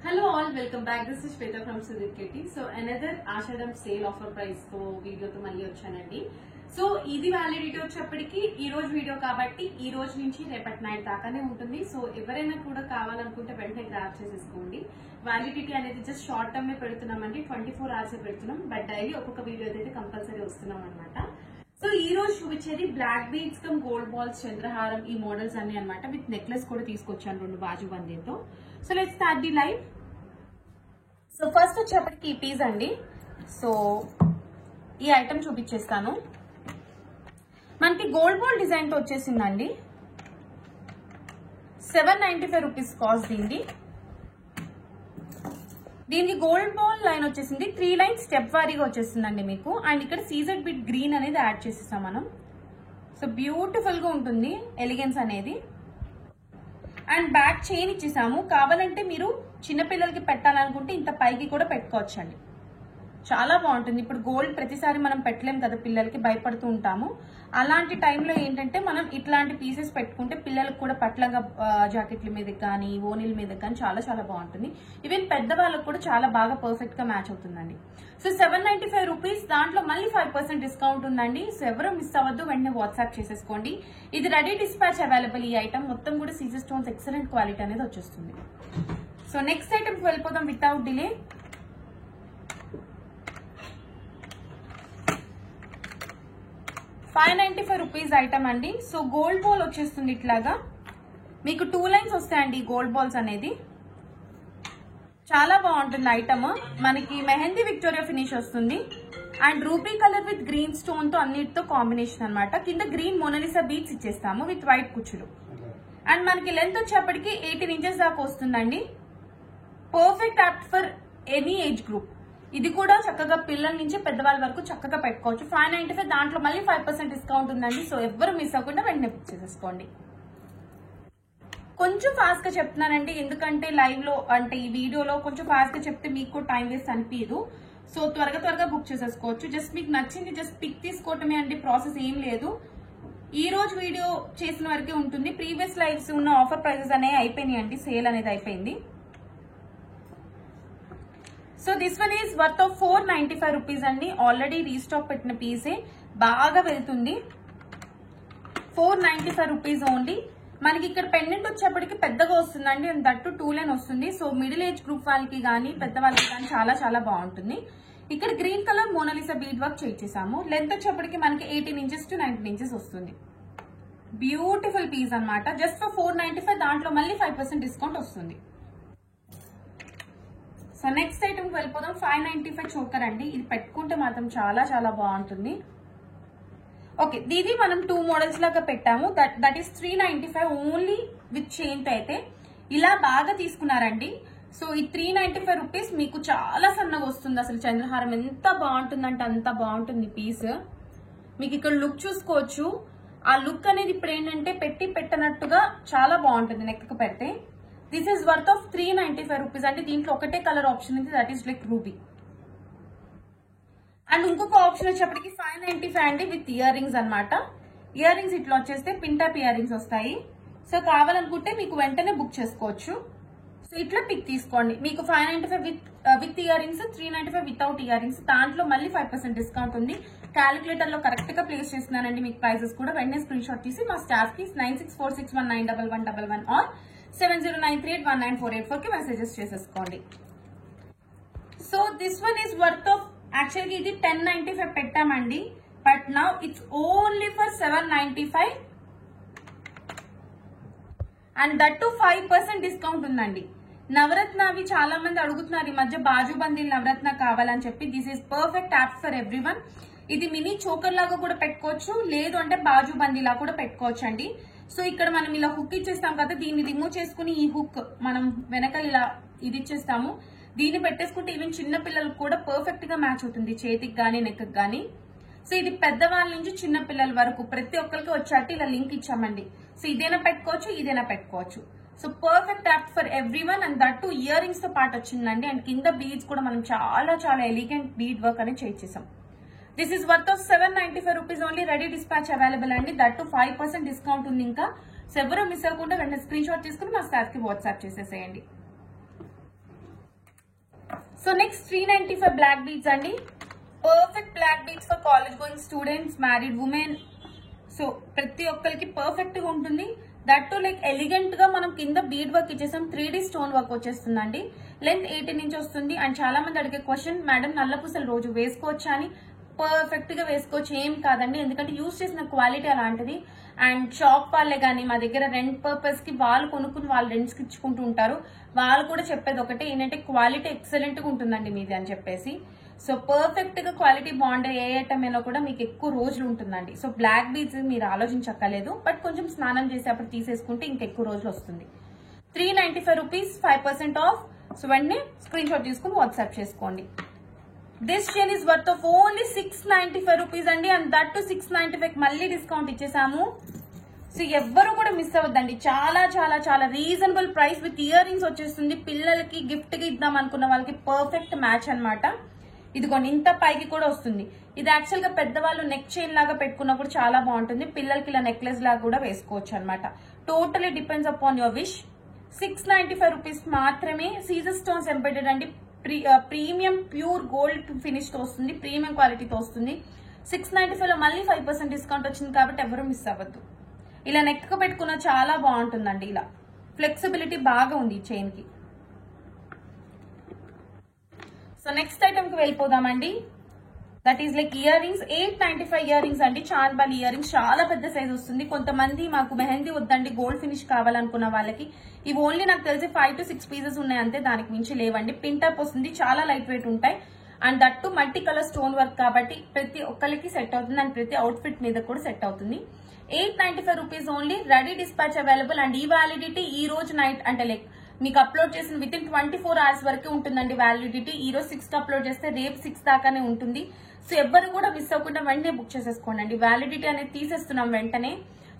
Hello all, welcome back. This is Shweta from Sudhir Ketty. So another Ashadam sale offer price తో వీడియోతో మళ్ళీ వచ్చానండి. So ఇది validity వచ్చేప్పటికి ఈ రోజు వీడియో కాబట్టి ఈ రోజు నుంచి రేపటి నైట్ దాకానే ఉంటుంది. సో ఎవరైనా కూడా కావాలనుకుంటే వెంటనే గ్రాబ్ చేసేసుకోండి. వ్యాలిడిటీ అనేది జస్ట్ షార్ట్ టర్మ్ పెడుతున్నామండి, 24 hours పెడుతున్నాం. బట్ డైలీ ఒక్కొక్క వీడియో అయితే కంపల్సరీ వస్తున్నాం అనమాట. సో ఈ రోజు చూపించేది black beads cum gold balls చంద్రహారం ఈ మోడల్స్ అన్ని అనమాట. విత్ నెక్లెస్ కూడా తీసుకొచ్చాను 2 బాజు బందీతో. So let's start the live. So first వచ్చేప్పటికి ఈ పీస్ అండి. సో ఈ ఐటమ్ చూపించేస్తాను. మనకి గోల్డ్ బాల్ డిజైన్ తో వచ్చేసిందండి. 795 రూపీస్ కాస్ట్ దీనికి గోల్డ్ బాల్ లైన్ వచ్చేసింది. 3 లైన్స్ స్టెప్ వారీగా వచ్చేసిందండి మీకు. అండ్ ఇక్కడ సీజెడ్ బిట్ గ్రీన్ అనేది యాడ్ చేసేసాం మనం. సో బ్యూటిఫుల్ గా ఉంటుంది ఎలిగెన్స్ అనేది. అండ్ బ్యాక్ చైన్ ఇచ్చేసాము. కావాలంటే మీరు చిన్నపిల్లలకి పెట్టాలనుకుంటే ఇంత పైకి కూడా పెట్టుకోవచ్చండి. చాలా బాగుంటుంది. ఇప్పుడు గోల్డ్ ప్రతిసారి మనం పెట్టలేం కదా, పిల్లలకి భయపడుతూ ఉంటాము. అలాంటి టైంలో ఏంటంటే మనం ఇట్లాంటి పీసెస్ పెట్టుకుంటే పిల్లలకు కూడా పట్లంగా జాకెట్ల మీద కానీ ఓనీల మీద కానీ చాలా చాలా బాగుంటుంది. ఈవెన్ పెద్దవాళ్ళకు కూడా చాలా బాగా పర్ఫెక్ట్ గా మ్యాచ్ అవుతుందండి. సో 795 రూపీస్, దాంట్లో మళ్ళీ 5% డిస్కౌంట్ ఉందండి. సో ఎవరు మిస్ అవ్వద్దు, వెంటనే వాట్సాప్ చేసేసుకోండి. ఇది రెడీ డిస్పాచ్ అవైలబుల్. ఈ ఐటమ్ మొత్తం కూడా సీజర్ స్టోన్స్ ఎక్సలెంట్ క్వాలిటీ అనేది వచ్చేస్తుంది. సో నెక్స్ట్ ఐటమ్ కి వెళ్ళిపోదాం వితౌట్ డిలే. ₹595 ఐటమ్ అండి. సో గోల్డ్ బాల్ వచ్చేస్తుంది. ఇట్లాగా మీకు 2 లైన్స్ వస్తాయండి గోల్డ్ బాల్స్ అనేది. చాలా బాగుంటుంది ఐటమ్. మనకి మెహందీ విక్టోరియా ఫినిష్ వస్తుంది. And ruby colour with green stone తో అన్నిటితో కాంబినేషన్ అనమాట. కింద గ్రీన్ మోనాలిసా బీడ్స్ ఇచ్చేస్తాము విత్ వైట్ కుచ్చులు. అండ్ మనకి లెంత్ వచ్చేప్పటికి 18 ఇంచెస్ దాకా వస్తుందండి. Perfect apt for any age group. ఇది కూడా చక్కగా పిల్లల నుంచి పెద్దవాళ్ళ వరకు చక్కగా పెట్టుకోవచ్చు. 595, దాంట్లో మళ్ళీ 5% డిస్కౌంట్ ఉందండి. సో ఎవ్వరు మిస్ అవ్వకుండా వెంటనే బుక్ చేసేసుకోండి. కొంచెం ఫాస్ట్ గా చెప్తున్నానండి, ఎందుకంటే లైవ్ లో అంటే ఈ వీడియోలో కొంచెం ఫాస్ట్ గా చెప్తే మీకు టైం వేస్ట్ అనిపించదు. సో త్వరగా బుక్ చేసేసుకోవచ్చు. జస్ట్ మీకు నచ్చింది జస్ట్ పిక్ తీసుకోవటమే అండి, ప్రాసెస్ ఏం లేదు. ఈ రోజు వీడియో చేసిన వరకే ఉంటుంది. ప్రీవియస్ లైవ్స్ ఉన్న ఆఫర్ ప్రైజెస్ అనేవి అయిపోయినాయి అండి. సేల్ అనేది అయిపోయింది. So this one is worth of 495 rupees అండి. ఆల్రెడీ రీస్టాక్ పెట్టిన పీసే, బాగా వెళ్తుంది. 495 రూపీస్ ఓన్లీ. మనకి ఇక్కడ పెండెంట్ వచ్చేప్పటికి పెద్దగా వస్తుందండి. అండ్ దట్టు 2 లైన్ వస్తుంది. సో మిడిల్ ఏజ్ గ్రూప్ వాళ్ళకి కానీ పెద్దవాళ్ళకి కానీ చాలా చాలా బాగుంటుంది. ఇక్కడ green colour Mona Lisa bead work చేయించేసాము. లెంత్ వచ్చేప్పటికి మనకి 18 ఇంచెస్ టు 19 ఇంచెస్ వస్తుంది. బ్యూటిఫుల్ పీస్ అనమాట. జస్ట్ ఫర్ 495, దాంట్లో మళ్ళీ 5% డిస్కౌంట్ వస్తుంది. సో నెక్స్ట్ ఐటమ్ కి వెళ్ళిపోదాం. 595 చోకర్ అండి. ఇది పెట్టుకుంటే మాత్రం చాలా చాలా బాగుంటుంది. ఓకే, దీది మనం 2 మోడల్స్ లాగా పెట్టాము. That is 395 only with chain తో. అయితే ఇలా బాగా తీసుకున్నారండి. సో ఈ 395 రూపీస్ మీకు చాలా సన్నగా వస్తుంది. అసలు చంద్రహారం ఎంత బాగుంటుందంటే అంత బాగుంటుంది పీస్. మీకు ఇక్కడ లుక్ చూసుకోవచ్చు. ఆ లుక్ అనేది ఇప్పుడు ఏంటంటే పెట్టనట్టుగా చాలా బాగుంటుంది నెక్కు పెడితే. This is worth of 395 rupees అండి. దీంట్లో ఒకటే కలర్ ఆప్షన్ ఉంది, that is like ruby. And ఇంకొక ఆప్షన్ వచ్చేప్పటికి 595 అండి విత్ ఇయర్ రింగ్స్ అనమాట. ఇయర్ రింగ్స్ ఇట్లా వచ్చేస్తే పిన్ టైప్ ఇయర్ రింగ్స్ వస్తాయి. సో కావాలనుకుంటే మీకు వెంటనే బుక్ చేసుకోవచ్చు. సో ఇట్లా పిక్ తీసుకోండి. మీకు 595 with ear rings, 395 without ear rings. దాంట్లో మళ్ళీ 5% డిస్కౌంట్ ఉంది. క్యాలిక్యులేటర్ లో కరెక్ట్ గా ప్లేస్ చేస్తున్నానండి. మీకు ప్రైసెస్ కూడా వెంటనే స్క్రీన్ షాట్ తీసి మా స్టాఫ్ కి 9646191111 ఆర్ 7093819484 కి మెసేజెస్ చేసేసుకోండి. So this one is worth of, యాక్చువల్గా ఇది 1095 పెట్టామండి. But now it's only for 795 and that to 5% discount ఉందండి. నవరత్న అవి చాలా మంది అడుగుతున్నారు ఈ మధ్య, బాజు బందీలు నవరత్న కావాలని చెప్పి. This is perfect app for everyone. ఇది మినీ చోకర్ లాగా కూడా పెట్టుకోవచ్చు, లేదు అంటే బాజు బందీలా కూడా పెట్టుకోవచ్చు అండి. సో ఇక్కడ మనం ఇలా హుక్ ఇచ్చేస్తాం కదా, దీన్ని రిమూవ్ చేసుకుని ఈ హుక్ మనం వెనకాల ఇలా ఇది ఇచ్చేస్తాము. దీన్ని పెట్టేసుకుంటే ఈవెన్ చిన్న పిల్లలకు కూడా పర్ఫెక్ట్ గా మ్యాచ్ అవుతుంది, చేతికి గానీ నెక్ గానీ. సో ఇది పెద్దవాళ్ళ నుంచి చిన్న పిల్లల వరకు ప్రతి ఒక్కరికి వచ్చేట్టు ఇలా లింక్ ఇచ్చామండి. సో ఇదైనా పెట్టుకోవచ్చు, ఇదైనా పెట్టుకోవచ్చు. So perfect app for everyone. And that to ear rings తో పాటు వచ్చిందండి. అండ్ కింద బీడ్స్ కూడా మనం చాలా చాలా ఎలిగెంట్ బీడ్ వర్క్ అనేది చేయించేసాం. This is worth of 795 rupees only. Ready dispatch available అండి. దట్ టు 5% డిస్కౌంట్ ఉంది ఇంకా. సో ఎవరో మిస్ అవ్వకుండా వెంటనే స్క్రీన్ షాట్ తీసుకుని మా స్టాఫ్ కి వాట్సాప్ చేసేసేయండి. సో నెక్స్ట్ 395 బ్లాక్ బీడ్స్ అండి. Perfect black beads for college going students, married women. So ప్రతి ఒక్కరికి పర్ఫెక్ట్ గా ఉంటుంది. దట్ టు లైక్ ఎలిగెంట్ గా మనం కింద బీడ్ వర్క్ ఇచ్చేసాం. 3D స్టోన్ వర్క్ వచ్చేస్తుందండి. లెంత్ 18 ఇంచ్ వస్తుంది. అండ్ చాలా మంది అడిగే క్వశ్చన్, మేడం నల్ల పూసలు రోజు వేసుకోవచ్చా అని. పర్ఫెక్ట్ గా వేసుకోవచ్చు, ఏం కాదండి. ఎందుకంటే యూజ్ చేసిన క్వాలిటీ అలాంటిది. అండ్ షాప్ వాళ్ళే కానీ మా దగ్గర రెంట్ పర్పస్ కి వాళ్ళు కొనుక్కుని వాళ్ళు రెంట్స్ కి ఇచ్చుకుంటూ ఉంటారు. వాళ్ళు కూడా చెప్పేది ఒకటే ఏంటంటే క్వాలిటీ ఎక్సలెంట్ గా ఉంటుందండి మీది అని చెప్పేసి. సో పర్ఫెక్ట్ గా క్వాలిటీ బాగుండే ఏ ఐటమ్ అయినా కూడా మీకు ఎక్కువ రోజులు ఉంటుందండి. సో బ్లాక్ బీడ్స్ మీరు ఆలోచించక్కర్లేదు. బట్ కొంచెం స్నానం చేసేప్పుడు తీసేసుకుంటే ఇంకెక్కువ రోజులు వస్తుంది. 395 రూపీస్, 5% ఆఫ్. సో వెంటనే స్క్రీన్ షాట్ తీసుకుని వాట్సాప్ చేసుకోండి. This chain is worth of only 695 rupees అండి. అండ్ దట్ టు 695 మళ్ళీ డిస్కౌంట్ ఇచ్చేసాము. సో ఎవ్వరు కూడా మిస్ అవ్వద్దండి. చాలా చాలా చాలా reasonable price with ear rings వచ్చేస్తుంది. పిల్లలకి గిఫ్ట్ గా ఇద్దాం అనుకున్న వాళ్ళకి పర్ఫెక్ట్ మ్యాచ్ అనమాట. ఇదిగోండి ఇంత పైకి కూడా వస్తుంది. ఇది యాక్చువల్ గా పెద్దవాళ్ళు నెక్ చైన్ లాగా పెట్టుకున్నప్పుడు చాలా బాగుంటుంది. పిల్లలకి ఇలా నెక్లెస్ లాగా కూడా వేసుకోవచ్చు అనమాట. Totally depends upon your wish. 695 rupees మాత్రమే. సీజర్ స్టోన్స్ ఎంబెడెడ్ అండి. ప్రీమియం ప్యూర్ గోల్డ్ ఫినిష్ తో వస్తుంది. ప్రీమియం క్వాలిటీతో వస్తుంది. 695 లో మళ్ళీ 5% డిస్కౌంట్ వచ్చింది కాబట్టి ఎవరు మిస్ అవ్వద్దు. ఇలా నెక్ పెట్టుకున్న చాలా బాగుంటుందండి. ఇలా ఫ్లెక్సిబిలిటీ బాగా ఉంది ఈ చైన్ కి. సో నెక్స్ట్ ఐటమ్ కి వెళ్ళిపోదామండి. That is like earrings. 895 earrings అండి. చాంద్బాలి ఇయర్ రింగ్స్ చాలా పెద్ద సైజ్ వస్తుంది. కొంతమంది మాకు మెహందీ వద్దండి గోల్డ్ ఫినిష్ కావాలనుకున్న వాళ్ళకి ఇవి ఓన్లీ నాకు తెలిసి 5 to 6 పీసెస్ ఉన్నాయి అంతే, దానికి మించి లేవండి. పిన్ టాప్ వస్తుంది, చాలా లైట్ వెయిట్ ఉంటాయి. And that to multi colour stone work కాబట్టి ప్రతి ఒక్కరికి సెట్ అవుతుంది. అండ్ ప్రతి అవుట్ ఫిట్ మీద కూడా సెట్ అవుతుంది. 895 rupees only. Ready dispatch available. And ఈ వ్యాలిడిటీ ఈ రోజు నైట్ అంటే లైక్ మీకు అప్లోడ్ చేసిన విత్ ఇన్ 24 hours వరకు ఉంటుందండి వ్యాలిడిటీ. ఈ రోజు 6 కి అప్లోడ్ చేస్తే రేపు 6 దాకానే ఉంటుంది. సో ఎవ్వరు కూడా మిస్ అవ్వకుండా వెంటనే బుక్ చేసేసుకోండి. వ్యాలిడిటీ అనేది తీసేస్తున్నాం వెంటనే.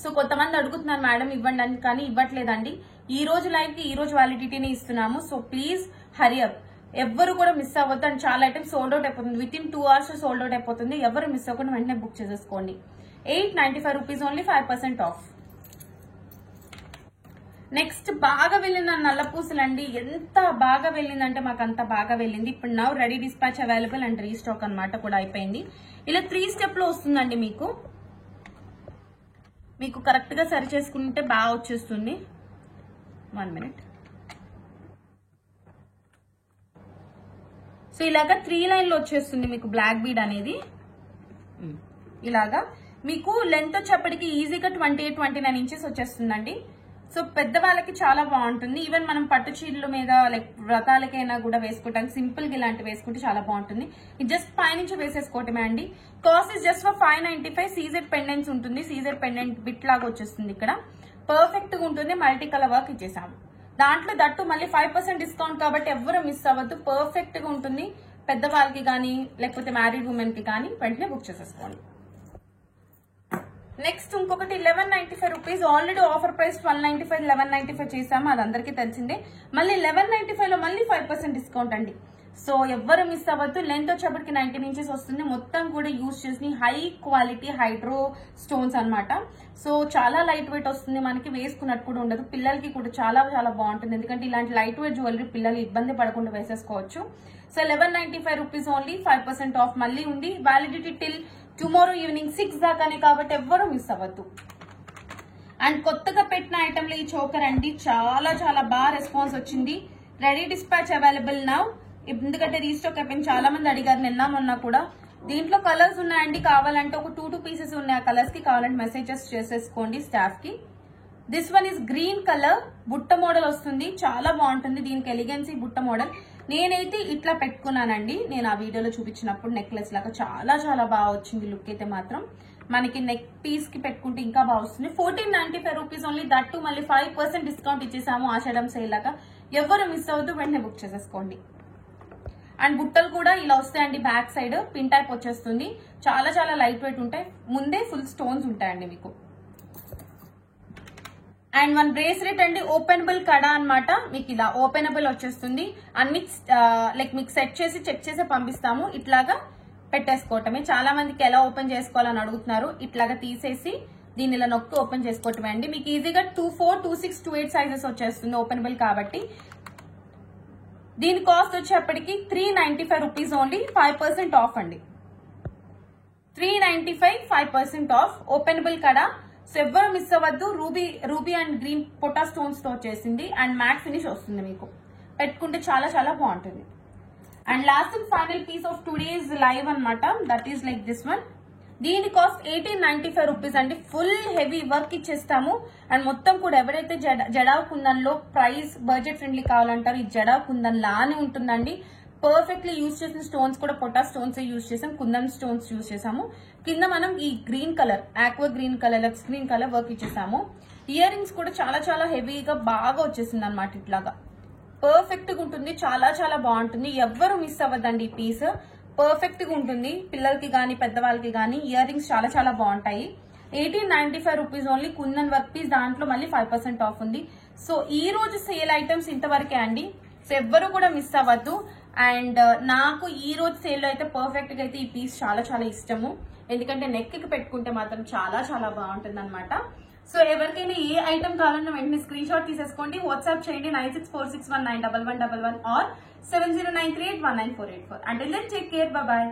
సో కొంతమంది అడుగుతున్నారు మేడం ఇవ్వండి అని, కానీ ఇవ్వట్లేదండి. ఈ రోజు లైవ్ కి ఈ రోజు వ్యాలిడిటీని ఇస్తున్నాము. So please Hari up. ఎవ్వరు కూడా మిస్ అవ్వద్దు. అండ్ చాలా ఐటమ్స్ సోల్డ్ అవుట్ అయిపోతుంది. With in 2 hours sold out అయిపోతుంది. ఎవరు మిస్ అవ్వకుండా వెంటనే బుక్ చేసేసుకోండి. 895 రూపీస్ ఓన్లీ, 5% ఆఫ్. నెక్స్ట్ బాగా వెళ్ళిన నల్ల పూసలు అండి. ఎంత బాగా వెళ్ళిందంటే మాకు అంత బాగా వెళ్ళింది. ఇప్పుడు now ready dispatch available and restock అనమాట కూడా అయిపోయింది. ఇలా 3 స్టెప్ లో వస్తుందండి. మీకు కరెక్ట్ గా సరి చేసుకుంటే బాగా వచ్చేస్తుంది. 1 minute. సో ఇలాగా 3 లైన్ లో వచ్చేస్తుంది మీకు బ్లాక్ బీడ్ అనేది. ఇలాగా మీకు లెంత్ వచ్చేప్పటికి ఈజీగా 28-29 ఇంచెస్ వచ్చేస్తుందండి. సో పెద్దవాళ్ళకి చాలా బాగుంటుంది. ఈవెన్ మనం పట్టు చీరల మీద లైక్ వ్రతాలకైనా కూడా వేసుకోవడానికి సింపుల్ గా ఇలాంటి వేసుకుంటే చాలా బాగుంటుంది. ఇది జస్ట్ పైనుంచి వేసేసుకోవటమే అండి. Cost is just for 595. CZ pendants ఉంటుంది. సీజెడ్ పెండెంట్ బిట్ లాగా వచ్చేస్తుంది. ఇక్కడ పర్ఫెక్ట్ గా ఉంటుంది. మల్టీ కలర్ వర్క్ ఇచ్చేసాము. దాంట్లో దట్టు మళ్ళీ 5% డిస్కౌంట్ కాబట్టి ఎవరు మిస్ అవ్వద్దు. పర్ఫెక్ట్ గా ఉంటుంది. పెద్దవాళ్ళకి కానీ లేకపోతే మ్యారీడ్ ఉమెన్ కి కానీ వెంటనే బుక్ చేసేసుకోండి. నెక్స్ట్ ఇంకొకటి 1195 రూపీస్. ఆల్రెడీ ఆఫర్ ప్రైస్ 1295, 1195 చేసాము. అది అందరికీ తెలిసిందే. మళ్ళీ 1195 లో మళ్ళీ 5% డిస్కౌంట్ అండి. సో ఎవ్వరు మిస్ అవ్వద్దు. లెంత్ వచ్చేప్పటికి 19 ఇంచెస్ వస్తుంది. మొత్తం కూడా యూజ్ చేసి హై క్వాలిటీ హైడ్రో స్టోన్స్ అనమాట. సో చాలా లైట్ వెయిట్ వస్తుంది. మనకి వేసుకున్నట్టు కూడా ఉండదు. పిల్లలకి కూడా చాలా చాలా బాగుంటుంది. ఎందుకంటే ఇలాంటి లైట్ వెయిట్ జ్యువెలరీ పిల్లలు ఇబ్బంది పడకుండా వేసేసుకోవచ్చు. సో 1195 రూపీస్ ఓన్లీ, 5% ఆఫ్ మళ్ళీ ఉంది. వ్యాలిడిటీ టిల్ టుమారో ఈవినింగ్ 6 దాకానే కాబట్టి ఎవ్వరూ మిస్ అవ్వద్దు. అండ్ కొత్తగా పెట్టిన ఐటమ్లో ఈ చోకర్ అండి. చాలా చాలా బాగా రెస్పాన్స్ వచ్చింది. Ready dispatch available now. ఎందుకంటే రీస్టాక్ అయిపోయింది. చాలా మంది అడిగారు నిన్న మొన్న కూడా. దీంట్లో కలర్స్ ఉన్నాయండి. కావాలంటే ఒక 2 పీసెస్ ఉన్నాయి. ఆ కలర్స్ కి కావాలంటే మెసేజెస్ చేసేసుకోండి స్టాఫ్ కి. This one is green colour. బుట్ట మోడల్ వస్తుంది. చాలా బాగుంటుంది. దీనికి ఎలిగెన్సీ బుట్ట మోడల్. నేనైతే ఇట్లా పెట్టుకున్నానండి. నేను ఆ వీడియోలో చూపించినప్పుడు నెక్లెస్ లాగా చాలా చాలా బాగా వచ్చింది లుక్ అయితే మాత్రం. మనకి నెక్ పీస్ కి పెట్టుకుంటే ఇంకా బాగా వస్తుంది. 1495 రూపీస్ ఓన్లీ. దట్టు మళ్ళీ 5% డిస్కౌంట్ ఇచ్చేసాము ఆషాఢం సేల్ లాగా. ఎవరు మిస్ అవ్వద్దు. వెంటనే బుక్ చేసేసుకోండి. అండ్ బుట్టలు కూడా ఇలా వస్తాయండి. బ్యాక్ సైడ్ పిన్ టైప్ వచ్చేస్తుంది. చాలా చాలా లైట్ వెయిట్ ఉంటాయి. ముందే ఫుల్ స్టోన్స్ ఉంటాయండి మీకు. అండ్ 1 బ్రేస్లెట్ అండి. ఓపెనబుల్ కడా అనమాట. మీకు ఇలా ఓపెనబుల్ వచ్చేస్తుంది. అన్ని లైక్ మీకు సెట్ చేసి చెక్ చేసి పంపిస్తాము. ఇట్లాగా పెట్టేసుకోవటమే. చాలా మందికి ఎలా ఓపెన్ చేసుకోవాలని అడుగుతున్నారు. ఇట్లాగా తీసేసి దీన్ని ఇలా నొక్కి ఓపెన్ చేసుకోవటమే అండి. మీకు ఈజీగా 24, 26, 28 సైజెస్ వచ్చేస్తుంది ఓపెనబుల్ కాబట్టి. దీని కాస్ట్ వచ్చేప్పటికి 395 రూపీస్ ఓన్లీ, 5% ఆఫ్ అండి. 395 5% ఆఫ్. Openable kada. సో ఎవ్వరు మిస్ అవ్వద్దు. రూబీ అండ్ గ్రీన్ పొటా స్టోన్స్ తో వచ్చేసింది అండ్ మ్యాట్ ఫినిష్ వస్తుంది. మీకు పెట్టుకుంటే చాలా చాలా బాగుంటుంది. And last and final piece of today's live అన్నమాట. That is like this one. దీని కాస్ట్ 1895 రూపీస్ అండి. ఫుల్ హెవీ వర్క్ ఇచ్చేస్తాము. అండ్ మొత్తం కూడా ఎవరైతే జడావ్ కుందన్ లో ప్రైస్ బడ్జెట్ ఫ్రెండ్లీ కావాలంటారు, ఈ జడావ్ కుందన్ లానే ఉంటుందండి. పర్ఫెక్ట్లీ యూజ్ చేసిన స్టోన్స్ కూడా పొటా స్టోన్స్ యూజ్ చేసాం, కుందన్ స్టోన్స్ యూజ్ చేసాము. కింద మనం ఈ green colour, aqua green colour, lux green colour work ఇచ్చేసాము. ఇయర్ రింగ్స్ కూడా చాలా చాలా హెవీగా బాగా వచ్చేసింది అనమాట. ఇట్లాగా పర్ఫెక్ట్ గా ఉంటుంది. చాలా చాలా బాగుంటుంది. ఎవ్వరు మిస్ అవ్వద్దండి. ఈ పీస్ పర్ఫెక్ట్ గా ఉంటుంది. పిల్లలకి గానీ పెద్దవాళ్ళకి గానీ ఇయర్ రింగ్స్ చాలా చాలా బాగుంటాయి. 1895 rupees only. Kundan work piece, దాంట్లో మళ్ళీ 5% ఆఫ్ ఉంది. సో ఈ రోజు సేల్ ఐటమ్స్ ఇంతవరకే అండి. సో ఎవ్వరు కూడా మిస్ అవ్వద్దు. అండ్ నాకు ఈ రోజు సేల్ లో అయితే పర్ఫెక్ట్ గా అయితే ఈ పీస్ చాలా చాలా ఇష్టము. ఎందుకంటే నెక్ కి పెట్టుకుంటే మాత్రం చాలా చాలా బాగుంటుంది అనమాట. సో ఎవరికైనా ఏ ఐటమ్ కావాలన్నా వెంటనే స్క్రీన్ షాట్ తీసేసుకోండి, వాట్సాప్ చేయండి 9646191111 are 7093819484. Until then, take care. Bye bye.